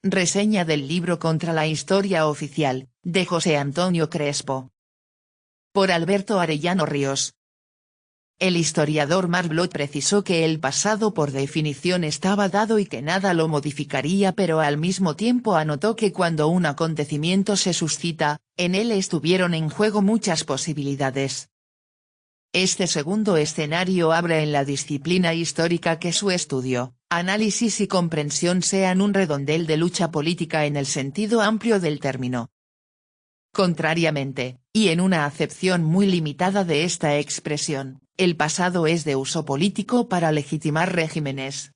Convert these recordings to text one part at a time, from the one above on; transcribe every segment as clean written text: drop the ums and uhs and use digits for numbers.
Reseña del libro Contra la historia oficial, de José Antonio Crespo. Por Alberto Arellano Ríos. El historiador Marblot precisó que el pasado por definición estaba dado y que nada lo modificaría, pero al mismo tiempo anotó que cuando un acontecimiento se suscita, en él estuvieron en juego muchas posibilidades. Este segundo escenario abre en la disciplina histórica que su estudio, análisis y comprensión sean un redondel de lucha política en el sentido amplio del término. Contrariamente, y en una acepción muy limitada de esta expresión, el pasado es de uso político para legitimar regímenes.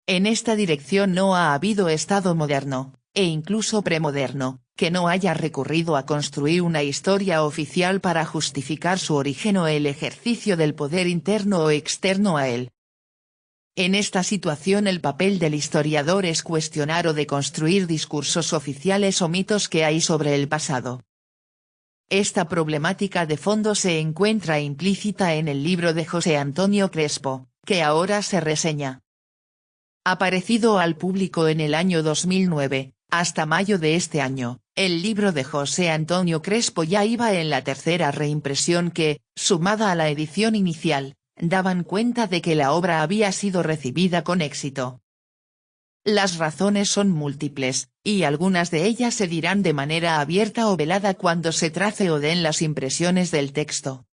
En esta dirección no ha habido Estado moderno, e incluso premoderno, que no haya recurrido a construir una historia oficial para justificar su origen o el ejercicio del poder interno o externo a él. En esta situación el papel del historiador es cuestionar o deconstruir discursos oficiales o mitos que hay sobre el pasado. Esta problemática de fondo se encuentra implícita en el libro de José Antonio Crespo, que ahora se reseña. Aparecido al público en el año 2009, hasta mayo de este año, el libro de José Antonio Crespo ya iba en la tercera reimpresión que, sumada a la edición inicial, daban cuenta de que la obra había sido recibida con éxito. Las razones son múltiples, y algunas de ellas se dirán de manera abierta o velada cuando se trace o den las impresiones del texto.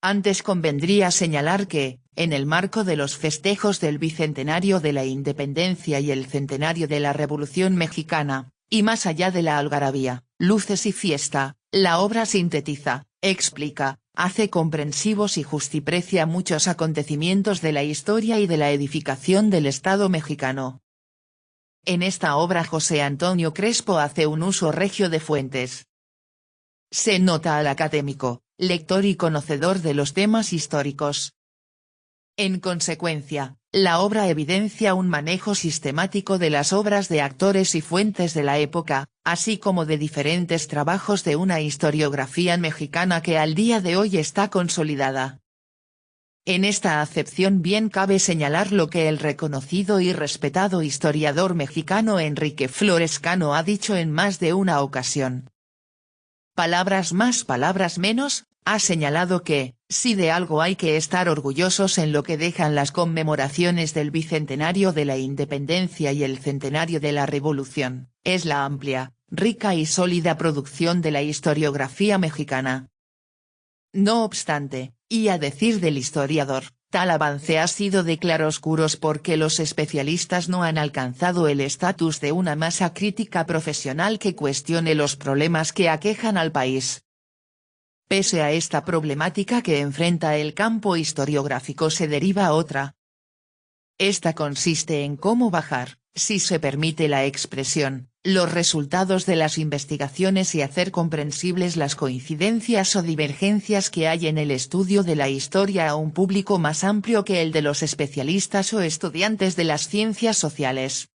Antes convendría señalar que, en el marco de los festejos del bicentenario de la independencia y el centenario de la Revolución Mexicana, y más allá de la algarabía, luces y fiesta, la obra sintetiza, explica, hace comprensivos y justiprecia muchos acontecimientos de la historia y de la edificación del Estado mexicano. En esta obra José Antonio Crespo hace un uso regio de fuentes. Se nota al académico, lector y conocedor de los temas históricos. En consecuencia, la obra evidencia un manejo sistemático de las obras de actores y fuentes de la época, así como de diferentes trabajos de una historiografía mexicana que al día de hoy está consolidada. En esta acepción bien cabe señalar lo que el reconocido y respetado historiador mexicano Enrique Flores Cano ha dicho en más de una ocasión. Palabras más palabras menos, ha señalado que, si de algo hay que estar orgullosos en lo que dejan las conmemoraciones del bicentenario de la independencia y el centenario de la revolución, es la amplia, rica y sólida producción de la historiografía mexicana. No obstante, y a decir del historiador, tal avance ha sido de claroscuros porque los especialistas no han alcanzado el estatus de una masa crítica profesional que cuestione los problemas que aquejan al país. Pese a esta problemática que enfrenta el campo historiográfico se deriva otra. Esta consiste en cómo bajar, si se permite la expresión, los resultados de las investigaciones y hacer comprensibles las coincidencias o divergencias que hay en el estudio de la historia a un público más amplio que el de los especialistas o estudiantes de las ciencias sociales.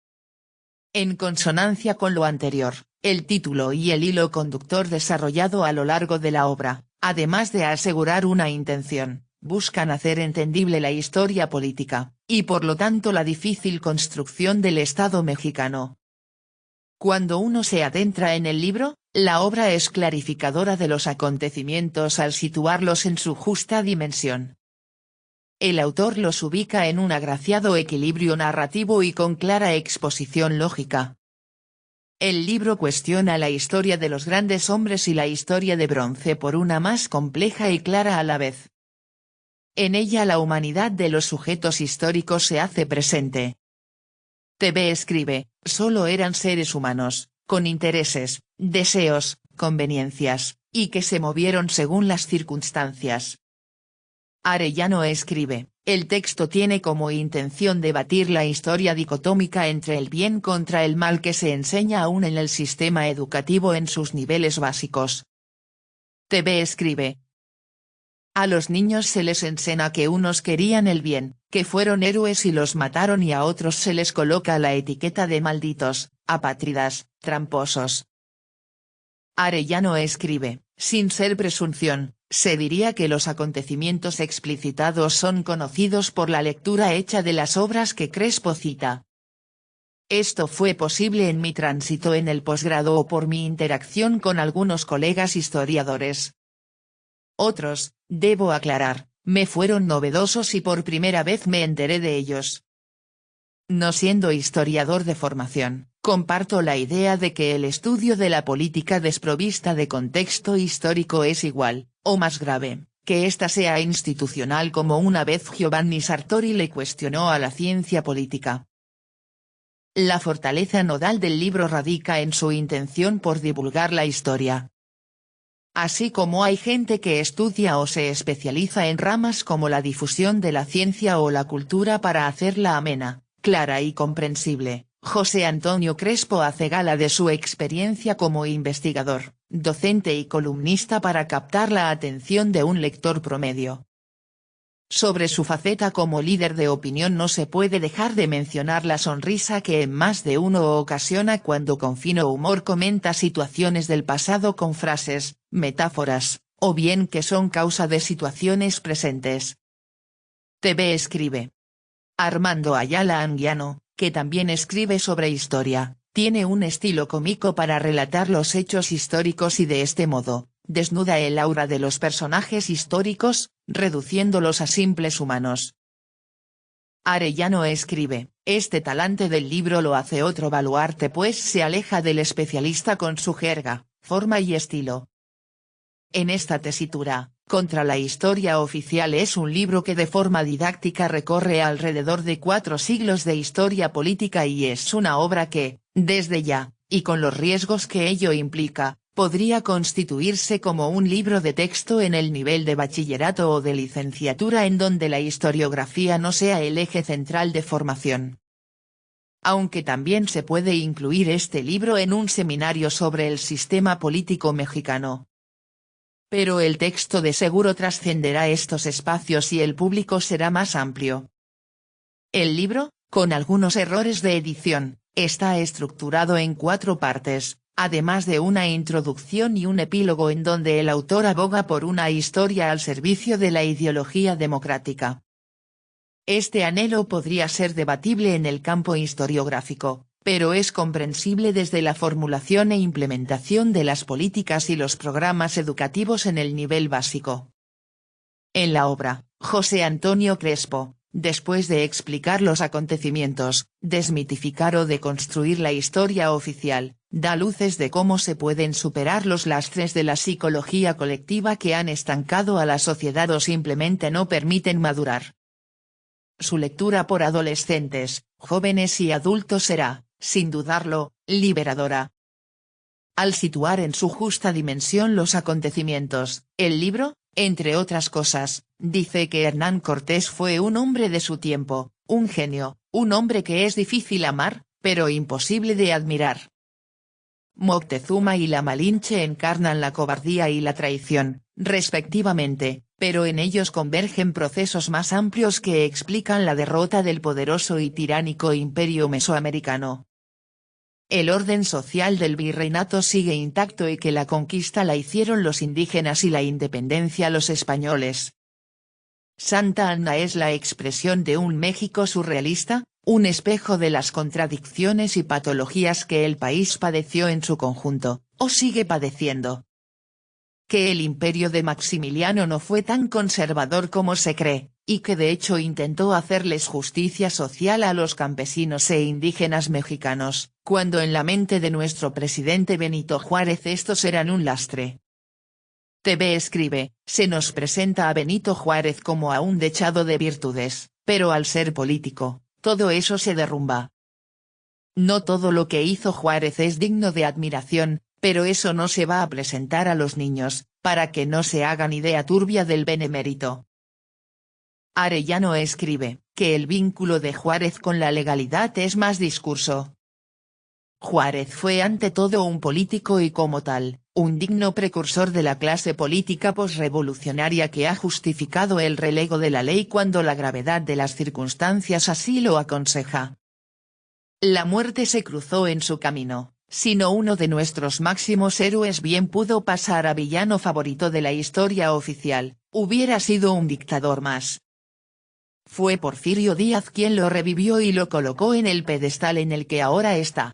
En consonancia con lo anterior, el título y el hilo conductor desarrollado a lo largo de la obra, además de asegurar una intención, buscan hacer entendible la historia política, y por lo tanto la difícil construcción del Estado mexicano. Cuando uno se adentra en el libro, la obra es clarificadora de los acontecimientos al situarlos en su justa dimensión. El autor los ubica en un agraciado equilibrio narrativo y con clara exposición lógica. El libro cuestiona la historia de los grandes hombres y la historia de bronce por una más compleja y clara a la vez. En ella la humanidad de los sujetos históricos se hace presente. TV escribe, solo eran seres humanos, con intereses, deseos, conveniencias, y que se movieron según las circunstancias. Arellano escribe, el texto tiene como intención debatir la historia dicotómica entre el bien contra el mal que se enseña aún en el sistema educativo en sus niveles básicos. TV escribe, a los niños se les enseña que unos querían el bien, que fueron héroes y los mataron y a otros se les coloca la etiqueta de malditos, apátridas, tramposos. Arellano escribe, sin ser presunción, se diría que los acontecimientos explicitados son conocidos por la lectura hecha de las obras que Crespo cita. Esto fue posible en mi tránsito en el posgrado o por mi interacción con algunos colegas historiadores. Otros, debo aclarar, me fueron novedosos y por primera vez me enteré de ellos. No siendo historiador de formación, comparto la idea de que el estudio de la política desprovista de contexto histórico es igual, o más grave, que ésta sea institucional como una vez Giovanni Sartori le cuestionó a la ciencia política. La fortaleza nodal del libro radica en su intención por divulgar la historia. Así como hay gente que estudia o se especializa en ramas como la difusión de la ciencia o la cultura para hacerla amena, clara y comprensible, José Antonio Crespo hace gala de su experiencia como investigador, docente y columnista para captar la atención de un lector promedio. Sobre su faceta como líder de opinión no se puede dejar de mencionar la sonrisa que en más de uno ocasiona cuando con fino humor comenta situaciones del pasado con frases, metáforas, o bien que son causa de situaciones presentes. TV escribe. Armando Ayala Anguiano, que también escribe sobre historia, tiene un estilo cómico para relatar los hechos históricos y de este modo, desnuda el aura de los personajes históricos, reduciéndolos a simples humanos. Arellano escribe, este talante del libro lo hace otro baluarte pues se aleja del especialista con su jerga, forma y estilo. En esta tesitura, Contra la historia oficial es un libro que de forma didáctica recorre alrededor de 4 siglos de historia política y es una obra que, desde ya, y con los riesgos que ello implica, podría constituirse como un libro de texto en el nivel de bachillerato o de licenciatura en donde la historiografía no sea el eje central de formación. Aunque también se puede incluir este libro en un seminario sobre el sistema político mexicano. Pero el texto de seguro trascenderá estos espacios y el público será más amplio. El libro, con algunos errores de edición, está estructurado en 4 partes, además de una introducción y un epílogo en donde el autor aboga por una historia al servicio de la ideología democrática. Este anhelo podría ser debatible en el campo historiográfico, pero es comprensible desde la formulación e implementación de las políticas y los programas educativos en el nivel básico. En la obra, José Antonio Crespo, después de explicar los acontecimientos, desmitificar o deconstruir la historia oficial, da luces de cómo se pueden superar los lastres de la psicología colectiva que han estancado a la sociedad o simplemente no permiten madurar. Su lectura por adolescentes, jóvenes y adultos será, sin dudarlo, liberadora. Al situar en su justa dimensión los acontecimientos, el libro, entre otras cosas, dice que Hernán Cortés fue un hombre de su tiempo, un genio, un hombre que es difícil amar, pero imposible de admirar. Moctezuma y la Malinche encarnan la cobardía y la traición, respectivamente, pero en ellos convergen procesos más amplios que explican la derrota del poderoso y tiránico imperio mesoamericano. El orden social del virreinato sigue intacto y que la conquista la hicieron los indígenas y la independencia los españoles. Santa Anna es la expresión de un México surrealista, un espejo de las contradicciones y patologías que el país padeció en su conjunto, o sigue padeciendo. Que el imperio de Maximiliano no fue tan conservador como se cree, y que de hecho intentó hacerles justicia social a los campesinos e indígenas mexicanos, cuando en la mente de nuestro presidente Benito Juárez estos eran un lastre. TV escribe, se nos presenta a Benito Juárez como a un dechado de virtudes, pero al ser político, todo eso se derrumba. No todo lo que hizo Juárez es digno de admiración, pero eso no se va a presentar a los niños, para que no se hagan idea turbia del benemérito. Arellano escribe, que el vínculo de Juárez con la legalidad es más discurso. Juárez fue ante todo un político y como tal, un digno precursor de la clase política posrevolucionaria que ha justificado el relego de la ley cuando la gravedad de las circunstancias así lo aconseja. La muerte se cruzó en su camino, sino uno de nuestros máximos héroes bien pudo pasar a villano favorito de la historia oficial, hubiera sido un dictador más. fue Porfirio Díaz quien lo revivió y lo colocó en el pedestal en el que ahora está.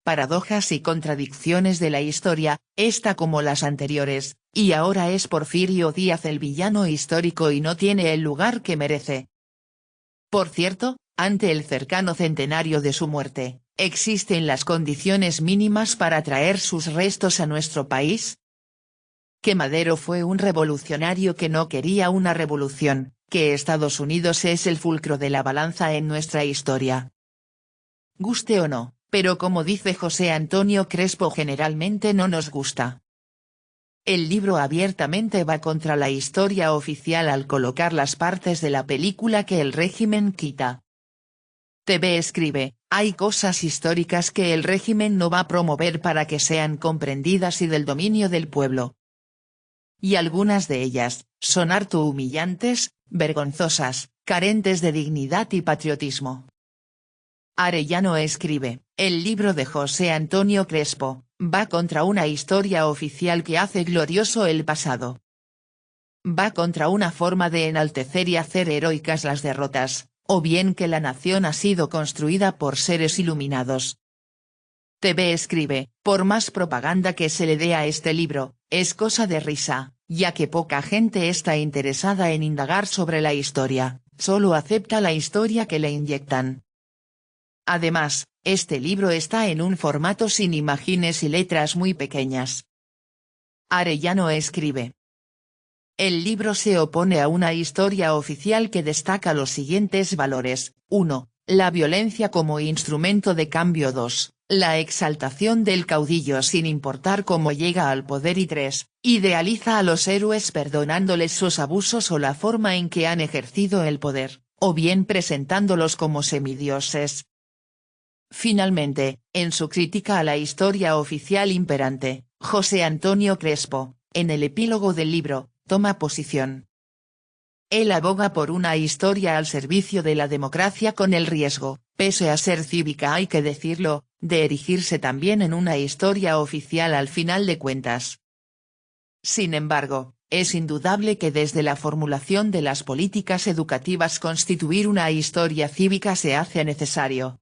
Paradojas y contradicciones de la historia, esta como las anteriores, y ahora es Porfirio Díaz el villano histórico y no tiene el lugar que merece. Por cierto, ante el cercano centenario de su muerte, ¿existen las condiciones mínimas para traer sus restos a nuestro país? Que Madero fue un revolucionario que no quería una revolución, que Estados Unidos es el fulcro de la balanza en nuestra historia. Guste o no, pero como dice José Antonio Crespo, generalmente no nos gusta. El libro abiertamente va contra la historia oficial al colocar las partes de la película que el régimen quita. TV escribe, hay cosas históricas que el régimen no va a promover para que sean comprendidas y del dominio del pueblo. Y algunas de ellas, son harto humillantes, vergonzosas, carentes de dignidad y patriotismo. Arellano escribe, el libro de José Antonio Crespo, va contra una historia oficial que hace glorioso el pasado. Va contra una forma de enaltecer y hacer heroicas las derrotas, o bien que la nación ha sido construida por seres iluminados. TV escribe, por más propaganda que se le dé a este libro, es cosa de risa, ya que poca gente está interesada en indagar sobre la historia, solo acepta la historia que le inyectan. Además, este libro está en un formato sin imágenes y letras muy pequeñas. Arellano escribe. El libro se opone a una historia oficial que destaca los siguientes valores: 1. La violencia como instrumento de cambio. 2. La exaltación del caudillo sin importar cómo llega al poder. Y 3. Idealiza a los héroes perdonándoles sus abusos o la forma en que han ejercido el poder, o bien presentándolos como semidioses. Finalmente, en su crítica a la historia oficial imperante, José Antonio Crespo, en el epílogo del libro, toma posición. Él aboga por una historia al servicio de la democracia con el riesgo, pese a ser cívica hay que decirlo, de erigirse también en una historia oficial al final de cuentas. Sin embargo, es indudable que desde la formulación de las políticas educativas constituir una historia cívica se hace necesario.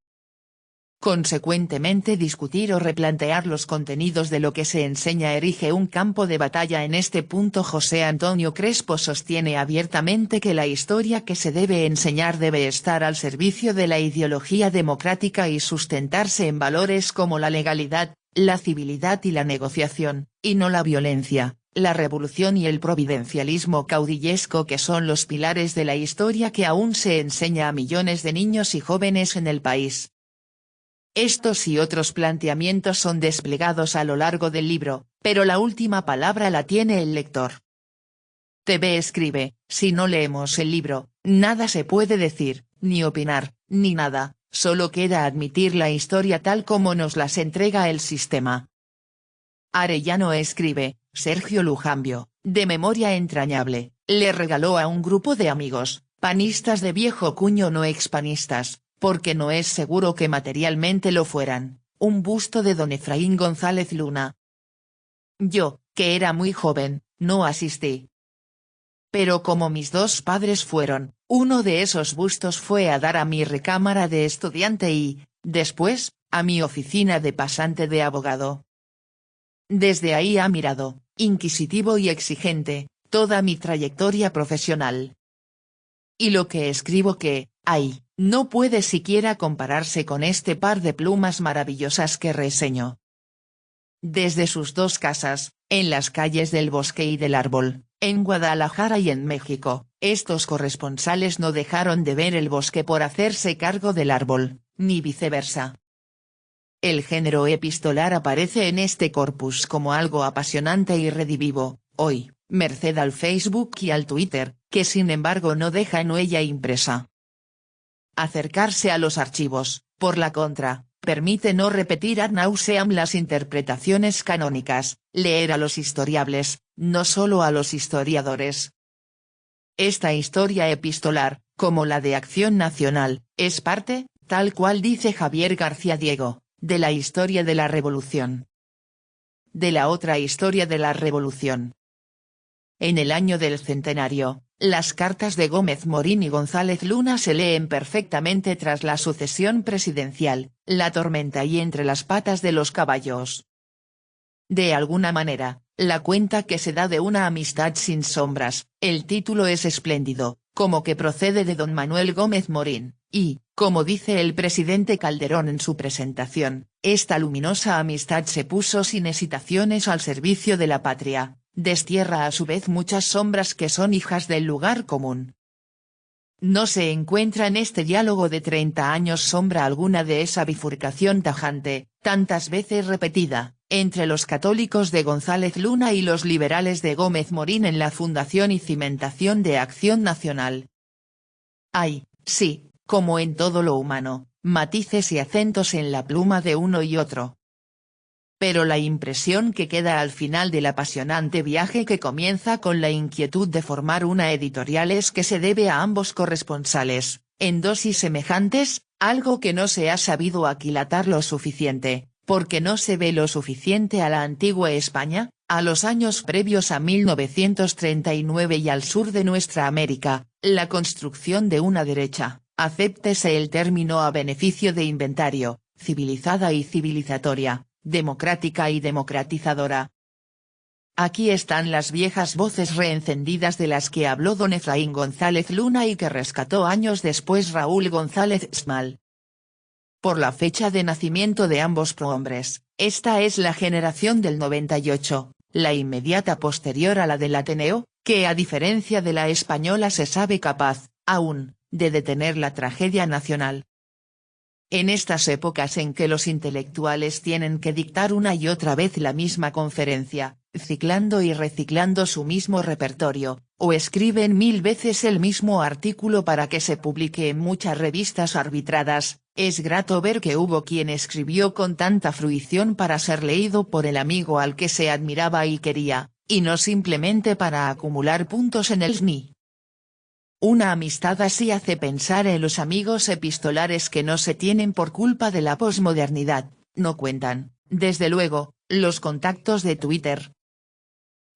Consecuentemente, discutir o replantear los contenidos de lo que se enseña erige un campo de batalla. En este punto José Antonio Crespo sostiene abiertamente que la historia que se debe enseñar debe estar al servicio de la ideología democrática y sustentarse en valores como la legalidad, la civilidad y la negociación, y no la violencia, la revolución y el providencialismo caudillesco, que son los pilares de la historia que aún se enseña a millones de niños y jóvenes en el país. Estos y otros planteamientos son desplegados a lo largo del libro, pero la última palabra la tiene el lector. TV escribe, si no leemos el libro, nada se puede decir, ni opinar, ni nada, solo queda admitir la historia tal como nos las entrega el sistema. Arellano escribe, Sergio Lujambio, de memoria entrañable, le regaló a un grupo de amigos, panistas de viejo cuño no expanistas, porque no es seguro que materialmente lo fueran, un busto de don Efraín González Luna. Yo, que era muy joven, no asistí. Pero como mis dos padres fueron, uno de esos bustos fue a dar a mi recámara de estudiante y, después, a mi oficina de pasante de abogado. Desde ahí ha mirado, inquisitivo y exigente, toda mi trayectoria profesional. Y lo que escribo que, ay, no puede siquiera compararse con este par de plumas maravillosas que reseño. Desde sus dos casas, en las calles del Bosque y del Árbol, en Guadalajara y en México, estos corresponsales no dejaron de ver el bosque por hacerse cargo del árbol, ni viceversa. El género epistolar aparece en este corpus como algo apasionante y redivivo, hoy, merced al Facebook y al Twitter, que sin embargo no dejan huella impresa. Acercarse a los archivos, por la contra, permite no repetir ad nauseam las interpretaciones canónicas, leer a los historiables, no solo a los historiadores. Esta historia epistolar, como la de Acción Nacional, es parte, tal cual dice Javier García Diego, de la historia de la Revolución. De la otra historia de la Revolución. En el año del centenario, Las cartas de Gómez Morín y González Luna se leen perfectamente tras la sucesión presidencial, la tormenta y entre las patas de los caballos. De alguna manera, la cuenta que se da de una amistad sin sombras, el título es espléndido, como que procede de don Manuel Gómez Morín, y, como dice el presidente Calderón en su presentación, esta luminosa amistad se puso sin hesitaciones al servicio de la patria, destierra a su vez muchas sombras que son hijas del lugar común. No se encuentra en este diálogo de 30 años sombra alguna de esa bifurcación tajante, tantas veces repetida, entre los católicos de González Luna y los liberales de Gómez Morín en la fundación y cimentación de Acción Nacional. Hay, sí, como en todo lo humano, matices y acentos en la pluma de uno y otro. Pero la impresión que queda al final del apasionante viaje que comienza con la inquietud de formar una editorial es que se debe a ambos corresponsales, en dosis semejantes, algo que no se ha sabido aquilatar lo suficiente, porque no se ve lo suficiente a la antigua España, a los años previos a 1939 y al sur de nuestra América, la construcción de una derecha, acéptese el término a beneficio de inventario, civilizada y civilizatoria, democrática y democratizadora. Aquí están las viejas voces reencendidas de las que habló don Efraín González Luna y que rescató años después Raúl González Smal. Por la fecha de nacimiento de ambos prohombres, esta es la generación del 98, la inmediata posterior a la del Ateneo, que a diferencia de la española se sabe capaz, aún, de detener la tragedia nacional. En estas épocas en que los intelectuales tienen que dictar una y otra vez la misma conferencia, ciclando y reciclando su mismo repertorio, o escriben 1000 veces el mismo artículo para que se publique en muchas revistas arbitradas, es grato ver que hubo quien escribió con tanta fruición para ser leído por el amigo al que se admiraba y quería, y no simplemente para acumular puntos en el SNI. Una amistad así hace pensar en los amigos epistolares que no se tienen por culpa de la posmodernidad, no cuentan, desde luego, los contactos de Twitter.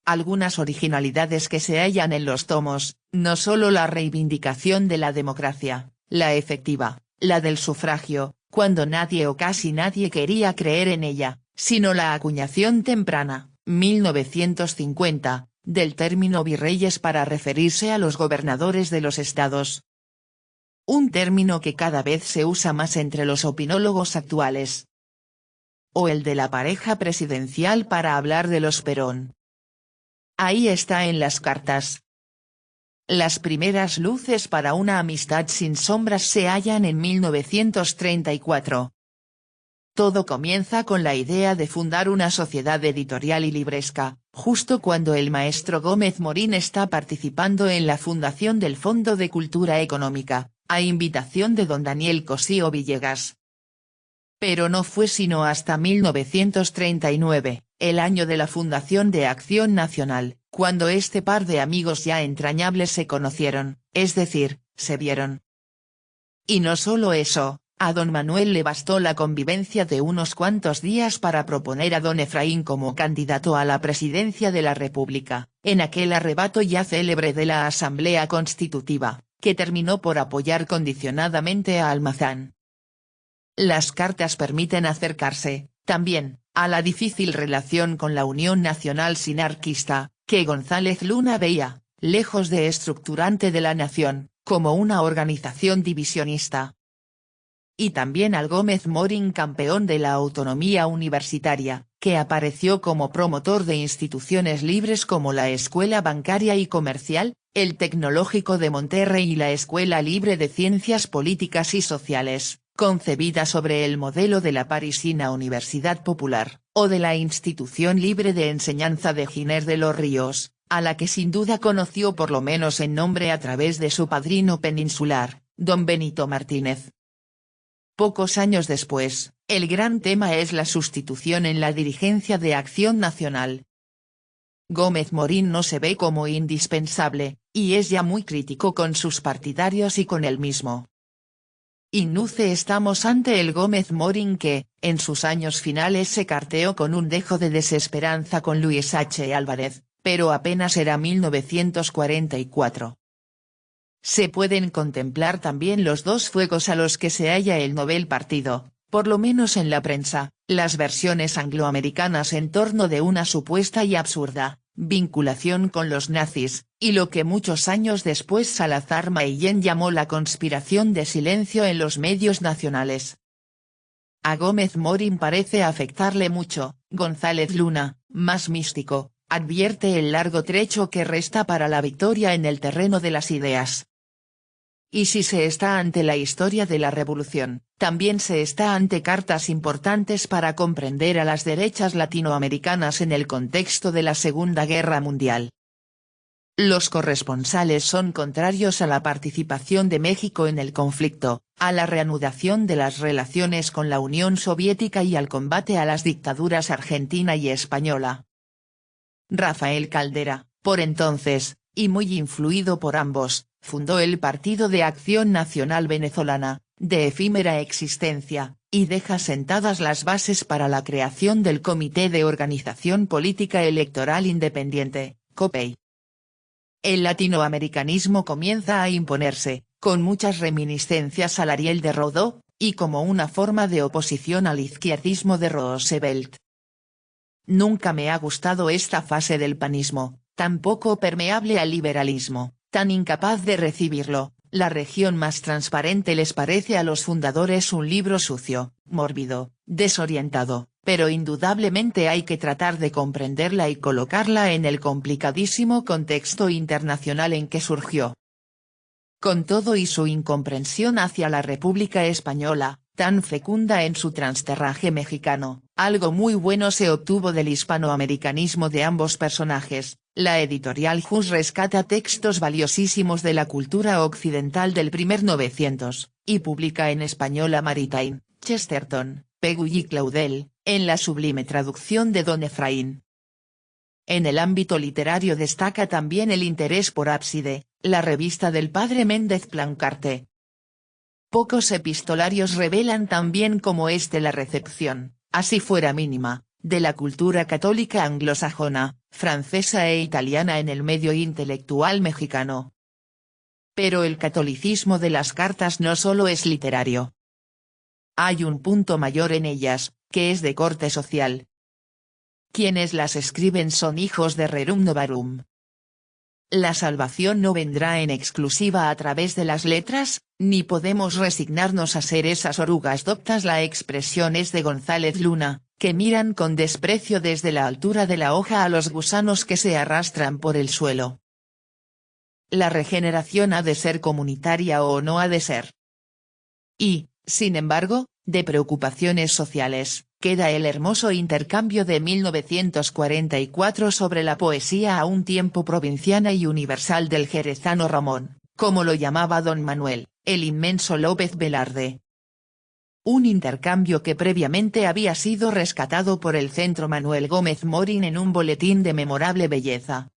Algunas originalidades que se hallan en los tomos, no solo la reivindicación de la democracia, la efectiva, la del sufragio, cuando nadie o casi nadie quería creer en ella, sino la acuñación temprana, 1950, del término virreyes para referirse a los gobernadores de los estados. Un término que cada vez se usa más entre los opinólogos actuales. O el de la pareja presidencial para hablar de los Perón. Ahí está en las cartas. Las primeras luces para una amistad sin sombras se hallan en 1934. Todo comienza con la idea de fundar una sociedad editorial y libresca, justo cuando el maestro Gómez Morín está participando en la fundación del Fondo de Cultura Económica, a invitación de don Daniel Cosío Villegas. Pero no fue sino hasta 1939, el año de la fundación de Acción Nacional, cuando este par de amigos ya entrañables se conocieron, es decir, se vieron. Y no solo eso. A don Manuel le bastó la convivencia de unos cuantos días para proponer a don Efraín como candidato a la presidencia de la República, en aquel arrebato ya célebre de la Asamblea Constitutiva, que terminó por apoyar condicionadamente a Almazán. Las cartas permiten acercarse, también, a la difícil relación con la Unión Nacional Sinarquista, que González Luna veía, lejos de estructurante de la nación, como una organización divisionista. Y también al Gómez Morín campeón de la autonomía universitaria, que apareció como promotor de instituciones libres como la Escuela Bancaria y Comercial, el Tecnológico de Monterrey y la Escuela Libre de Ciencias Políticas y Sociales, concebida sobre el modelo de la parisina Universidad Popular, o de la Institución Libre de Enseñanza de Giner de los Ríos, a la que sin duda conoció por lo menos en nombre a través de su padrino peninsular, don Benito Martínez. Pocos años después, el gran tema es la sustitución en la dirigencia de Acción Nacional. Gómez Morín no se ve como indispensable, y es ya muy crítico con sus partidarios y con él mismo. Inúce estamos ante el Gómez Morín que, en sus años finales se carteó con un dejo de desesperanza con Luis H. Álvarez, pero apenas era 1944. se pueden contemplar también los dos fuegos a los que se halla el novel partido, por lo menos en la prensa, las versiones angloamericanas en torno de una supuesta y absurda vinculación con los nazis, y lo que muchos años después Salazar Mayén llamó la conspiración de silencio en los medios nacionales. A Gómez Morín parece afectarle mucho, González Luna, más místico, advierte el largo trecho que resta para la victoria en el terreno de las ideas. Y si se está ante la historia de la revolución, también se está ante cartas importantes para comprender a las derechas latinoamericanas en el contexto de la Segunda Guerra Mundial. Los corresponsales son contrarios a la participación de México en el conflicto, a la reanudación de las relaciones con la Unión Soviética y al combate a las dictaduras argentina y española. Rafael Caldera, por entonces, y muy influido por ambos, fundó el Partido de Acción Nacional Venezolana, de efímera existencia, y deja sentadas las bases para la creación del Comité de Organización Política Electoral Independiente, COPEI. El latinoamericanismo comienza a imponerse, con muchas reminiscencias al Ariel de Rodó, y como una forma de oposición al izquierdismo de Roosevelt. Nunca me ha gustado esta fase del panismo, tan poco permeable al liberalismo, tan incapaz de recibirlo. La región más transparente les parece a los fundadores un libro sucio, mórbido, desorientado, pero indudablemente hay que tratar de comprenderla y colocarla en el complicadísimo contexto internacional en que surgió. Con todo y su incomprensión hacia la República Española, tan fecunda en su transterraje mexicano, algo muy bueno se obtuvo del hispanoamericanismo de ambos personajes. La editorial Hus rescata textos valiosísimos de la cultura occidental del primer 900, y publica en español a Maritain, Chesterton, Peggy y Claudel, en la sublime traducción de Don Efraín. En el ámbito literario destaca también el interés por Ábside, la revista del padre Méndez Plancarte. Pocos epistolarios revelan tan bien como este la recepción, así fuera mínima, de la cultura católica anglosajona, francesa e italiana en el medio intelectual mexicano. Pero el catolicismo de las cartas no solo es literario. Hay un punto mayor en ellas, que es de corte social. Quienes las escriben son hijos de Rerum Novarum. La salvación no vendrá en exclusiva a través de las letras, ni podemos resignarnos a ser esas orugas doctas. La expresión es de González Luna, que miran con desprecio desde la altura de la hoja a los gusanos que se arrastran por el suelo. La regeneración ha de ser comunitaria o no ha de ser. Y, sin embargo, de preocupaciones sociales, queda el hermoso intercambio de 1944 sobre la poesía a un tiempo provinciana y universal del jerezano Ramón, como lo llamaba don Manuel, el inmenso López Velarde. Un intercambio que previamente había sido rescatado por el Centro Manuel Gómez Morín en un boletín de memorable belleza.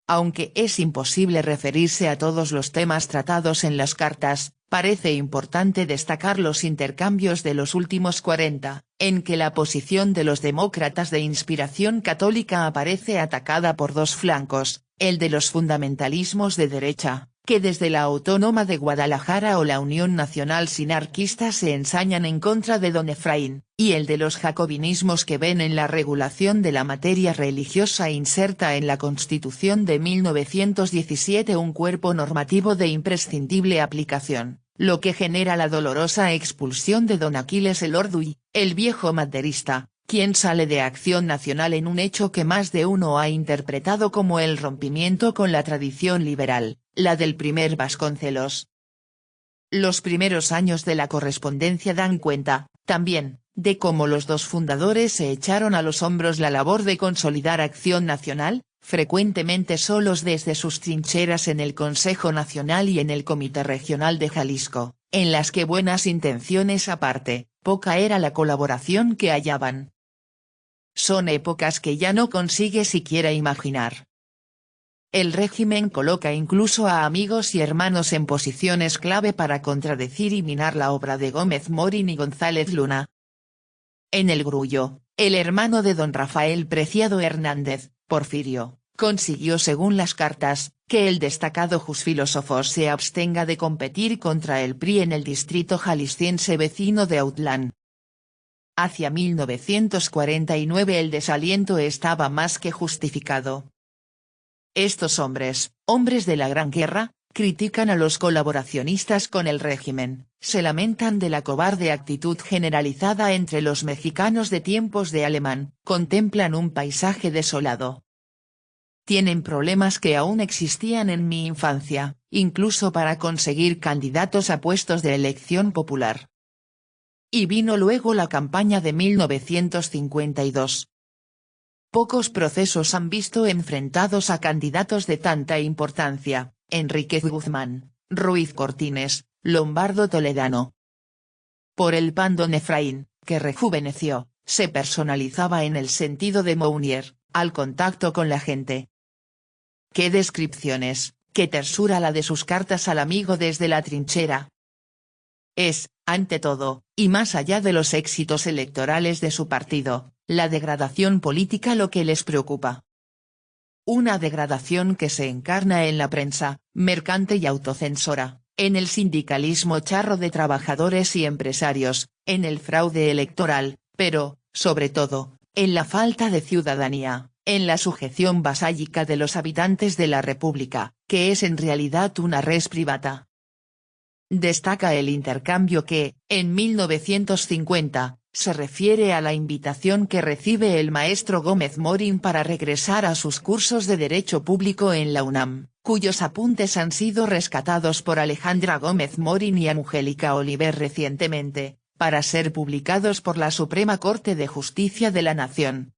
Aunque es imposible referirse a todos los temas tratados en las cartas, parece importante destacar los intercambios de los últimos 40, en que la posición de los demócratas de inspiración católica aparece atacada por dos flancos, el de los fundamentalismos de derecha, que desde la Autónoma de Guadalajara o la Unión Nacional Sinarquista se ensañan en contra de don Efraín, y el de los jacobinismos que ven en la regulación de la materia religiosa inserta en la Constitución de 1917 un cuerpo normativo de imprescindible aplicación, lo que genera la dolorosa expulsión de don Aquiles Elorduy, el viejo maderista, quien sale de Acción Nacional en un hecho que más de uno ha interpretado como el rompimiento con la tradición liberal, la del primer Vasconcelos. Los primeros años de la correspondencia dan cuenta, también, de cómo los dos fundadores se echaron a los hombros la labor de consolidar Acción Nacional, frecuentemente solos desde sus trincheras en el Consejo Nacional y en el Comité Regional de Jalisco, en las que buenas intenciones aparte, poca era la colaboración que hallaban. Son épocas que ya no consigue siquiera imaginar. El régimen coloca incluso a amigos y hermanos en posiciones clave para contradecir y minar la obra de Gómez Morín y González Luna. En el Grullo, el hermano de don Rafael Preciado Hernández, Porfirio, consiguió según las cartas, que el destacado jusfilósofo se abstenga de competir contra el PRI en el distrito jalisciense vecino de Autlán. Hacia 1949 el desaliento estaba más que justificado. Estos hombres de la Gran Guerra, critican a los colaboracionistas con el régimen, se lamentan de la cobarde actitud generalizada entre los mexicanos de tiempos de Alemán, contemplan un paisaje desolado. Tienen problemas que aún existían en mi infancia, incluso para conseguir candidatos a puestos de elección popular. Y vino luego la campaña de 1952. Pocos procesos han visto enfrentados a candidatos de tanta importancia: Enríquez Guzmán, Ruiz Cortines, Lombardo Toledano. Por el PAN don Efraín, que rejuveneció, se personalizaba en el sentido de Mounier, al contacto con la gente. ¡Qué descripciones, qué tersura la de sus cartas al amigo desde la trinchera! Es, ante todo, y más allá de los éxitos electorales de su partido, la degradación política lo que les preocupa. Una degradación que se encarna en la prensa, mercante y autocensora, en el sindicalismo charro de trabajadores y empresarios, en el fraude electoral, pero, sobre todo, en la falta de ciudadanía, en la sujeción vasálica de los habitantes de la República, que es en realidad una res privata. Destaca el intercambio que, en 1950, se refiere a la invitación que recibe el maestro Gómez Morín para regresar a sus cursos de Derecho Público en la UNAM, cuyos apuntes han sido rescatados por Alejandra Gómez Morín y Angélica Oliver recientemente, para ser publicados por la Suprema Corte de Justicia de la Nación.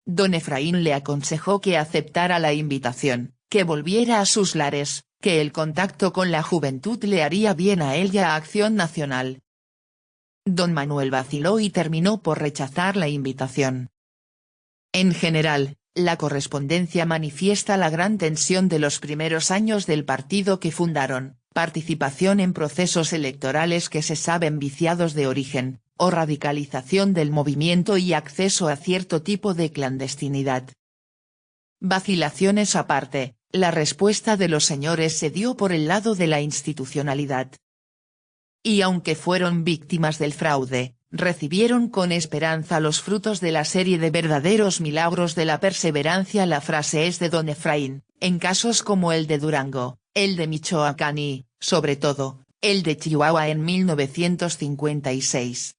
Don Efraín le aconsejó que aceptara la invitación, que volviera a sus lares, que el contacto con la juventud le haría bien a él y a Acción Nacional. Don Manuel vaciló y terminó por rechazar la invitación. En general, la correspondencia manifiesta la gran tensión de los primeros años del partido que fundaron, participación en procesos electorales que se saben viciados de origen, o radicalización del movimiento y acceso a cierto tipo de clandestinidad. Vacilaciones aparte, la respuesta de los señores se dio por el lado de la institucionalidad. Y aunque fueron víctimas del fraude, recibieron con esperanza los frutos de la serie de verdaderos milagros de la perseverancia. La frase es de don Efraín, en casos como el de Durango, el de Michoacán y, sobre todo, el de Chihuahua en 1956.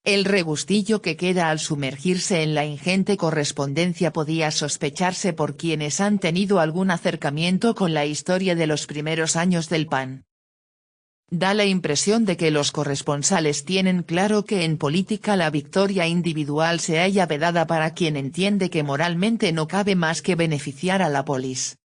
El regustillo que queda al sumergirse en la ingente correspondencia podía sospecharse por quienes han tenido algún acercamiento con la historia de los primeros años del PAN. Da la impresión de que los corresponsales tienen claro que en política la victoria individual se halla vedada para quien entiende que moralmente no cabe más que beneficiar a la polis.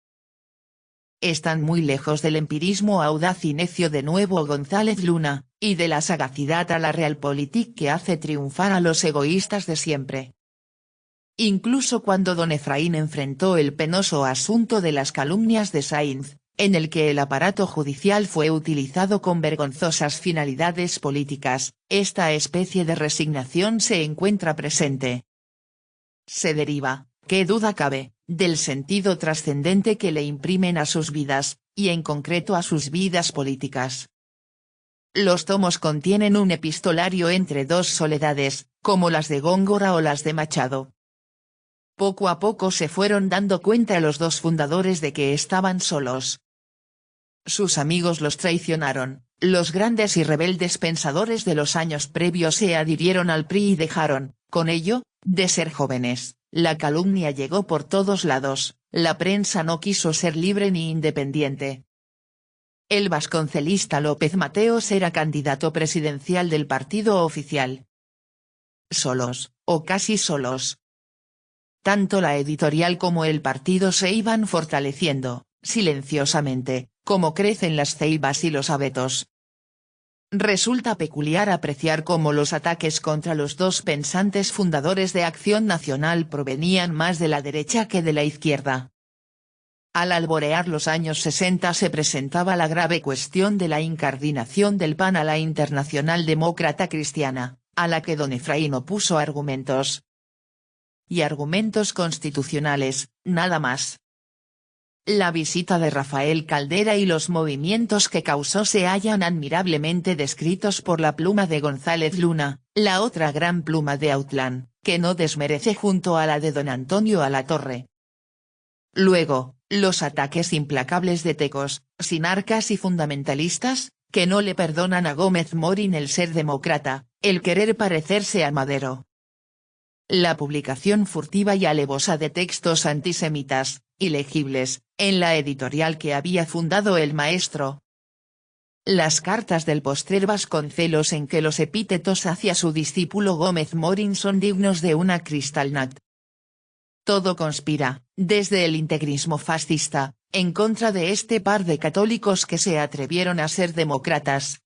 Están muy lejos del empirismo audaz y necio de Nuevo González Luna, y de la sagacidad a la realpolitik que hace triunfar a los egoístas de siempre. Incluso cuando don Efraín enfrentó el penoso asunto de las calumnias de Sainz, en el que el aparato judicial fue utilizado con vergonzosas finalidades políticas, esta especie de resignación se encuentra presente. Se deriva, qué duda cabe, del sentido trascendente que le imprimen a sus vidas, y en concreto a sus vidas políticas. Los tomos contienen un epistolario entre dos soledades, como las de Góngora o las de Machado. Poco a poco se fueron dando cuenta los dos fundadores de que estaban solos. Sus amigos los traicionaron, los grandes y rebeldes pensadores de los años previos se adhirieron al PRI y dejaron, con ello, de ser jóvenes. La calumnia llegó por todos lados, la prensa no quiso ser libre ni independiente. El vasconcelista López Mateos era candidato presidencial del partido oficial. Solos, o casi solos. Tanto la editorial como el partido se iban fortaleciendo, silenciosamente, como crecen las ceibas y los abetos. Resulta peculiar apreciar cómo los ataques contra los dos pensantes fundadores de Acción Nacional provenían más de la derecha que de la izquierda. Al alborear los años 60 se presentaba la grave cuestión de la incardinación del PAN a la Internacional Demócrata Cristiana, a la que don Efraín opuso argumentos. y argumentos constitucionales, nada más. La visita de Rafael Caldera y los movimientos que causó se hallan admirablemente descritos por la pluma de González Luna, la otra gran pluma de Autlán, que no desmerece junto a la de don Antonio Alatorre. Luego, los ataques implacables de tecos, sinarcas y fundamentalistas, que no le perdonan a Gómez Morín el ser demócrata, el querer parecerse a Madero. La publicación furtiva y alevosa de textos antisemitas, ilegibles, en la editorial que había fundado el maestro. Las cartas del postrer Vasconcelos en que los epítetos hacia su discípulo Gómez Morín son dignos de una Kristallnacht. Todo conspira, desde el integrismo fascista, en contra de este par de católicos que se atrevieron a ser demócratas.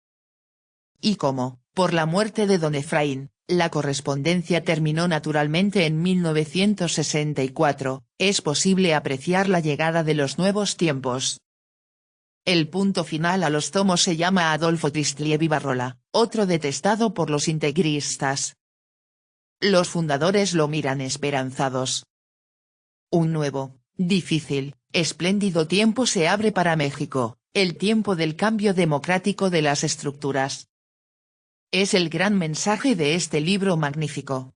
Y como, por la muerte de don Efraín, la correspondencia terminó naturalmente en 1964, es posible apreciar la llegada de los nuevos tiempos. El punto final a los tomos se llama Adolfo Tristievi Barrola, otro detestado por los integristas. Los fundadores lo miran esperanzados. Un nuevo, difícil, espléndido tiempo se abre para México, el tiempo del cambio democrático de las estructuras. Es el gran mensaje de este libro magnífico.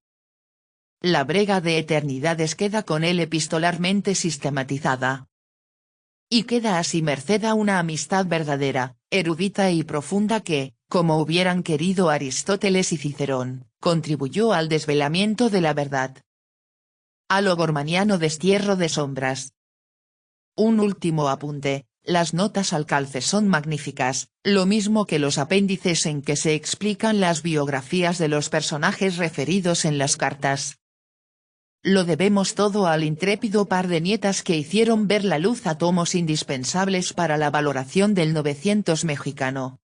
La brega de eternidades queda con él epistolarmente sistematizada. Y queda así merced a una amistad verdadera, erudita y profunda que, como hubieran querido Aristóteles y Cicerón, contribuyó al desvelamiento de la verdad. A lo gormaniano destierro de sombras. Un último apunte. Las notas al calce son magníficas, lo mismo que los apéndices en que se explican las biografías de los personajes referidos en las cartas. Lo debemos todo al intrépido par de nietas que hicieron ver la luz a tomos indispensables para la valoración del 900 mexicano.